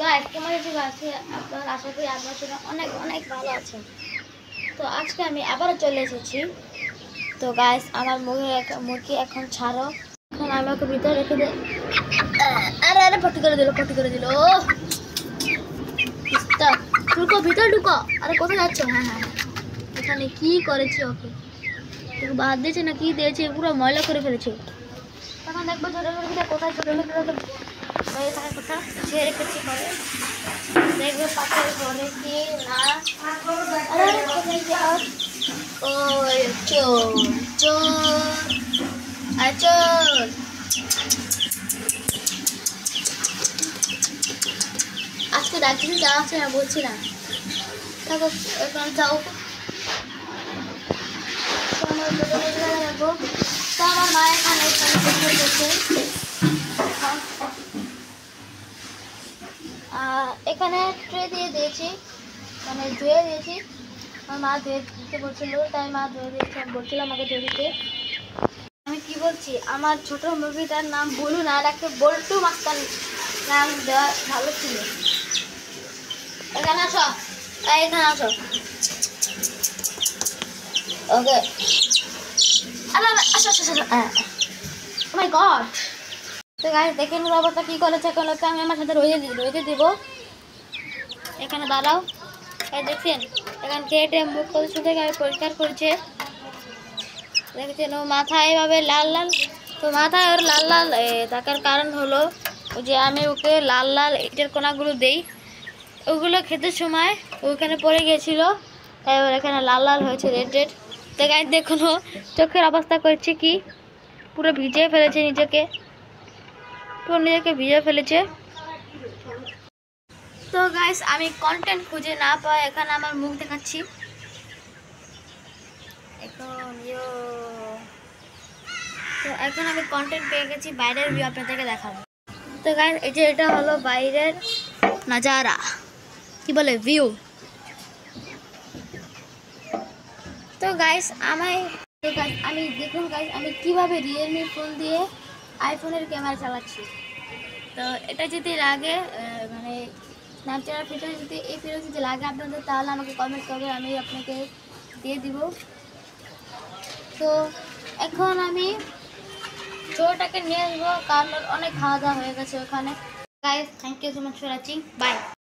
Guys তোমাদের যে আছে আপনার আশা করি আপনার জন্য অনেক অনেক ভালো আছেন। তো আজকে আমি আবারও চলে এসেছি। তো গাইস আমার মুখে এখন ছাড়ো, এখন আমাকে ভিতরে রেখে দে। আরে আরে পটি করে দিল ঢুকো ভিতরে ঢুকো। আরে কোথায় যাচ্ছ? হ্যাঁ হ্যাঁ এখানে কি করেছি ওকে তোকে বাদ দিয়েছে না কি দিয়েছে, পুরো ময়লা করে ফেলেছে। তখন দেখবো ছোটো মুরগিটা কোথায়, ছোটো মুরগিটা কোথায় ছেড়ে রেখেছি ঘরে, দেখবে পাশের ঘরে কি না। ও চোর চোর চোর। আজকে ডাক্তার যাওয়া আছে না বলছি না, থাকো এখানে যাও। তো আমার মা এখানে এখানে ট্রে দিয়ে দিয়েছি, মানে ধুয়ে দিয়েছি। আমার মা ধুয়ে দিতে বলছিল, তাই মা ধুয়ে দিয়েছে, বলছিলাম আমাকে ধুয়ে দিতে। আমি কি বলছি, আমার ছোট মুভিটার নাম বলু না, একটা বল্টু মাস্টার নাম দেওয়া ভালো ছিল। এখানে আসো, এখানে আসো। ওকে আরে আসো আসো আসো। ও মাই গড। তো গাইস দেখেন রবারটা কি করেছে, এখন ওকে আমি আমার সাথে রইতে দিব। এখানে দাঁড়াও, এই দেখছেন এখানে কেটে মুখ করে শুধু পরিষ্কার করছে। দেখছেন ও মাথায় এভাবে লাল লাল, তো মাথায় ওর লাল লাল থাকার কারণ হলো যে আমি ওকে লাল লাল ইটের কোনাগুলো দেই, ওগুলো খেতে সময় ওখানে পড়ে গিয়েছিল, তাই ওর এখানে লাল লাল হয়েছে, রেড রেড। তো গাইস দেখুন ও চোখের অবস্থা করছে কি, পুরো ভিজিয়ে ফেলেছে নিজেকে, পুরো নিজেকে ভিজিয়ে ফেলেছে। তো গাইস আমি কন্টেন্ট খুঁজে না পাই, এখানে আমার মুখ দেখাচ্ছি এখন। তো এখন আমি কন্টেন্ট পেয়ে গেছি, বাইরের ভিউ আপনাদেরকে দেখাবো। তো গাইস এই যে এটা হলো বাইরের নাজারা, কি বলে ভিউ। তো গাইস আমি দেখুন গাইস আমি কিভাবে রিয়েলমি ফোন দিয়ে আইফোনের ক্যামেরা চালাচ্ছি। তো এটা যদি লাগে মানে স্ন্যাপচ্যাটের ভিতরে যদি এই ভিডিও যদি লাগে আপনাদের, তাহলে আমাকে কমেন্ট করবে, আমি আপনাকে দিয়ে দিব। তো এখন আমি ছোটটাকে নিয়ে আসবো, কারণ অনেক খাওয়া দাওয়া হয়ে গেছে ওখানে। Guys thank you so much for watching, by.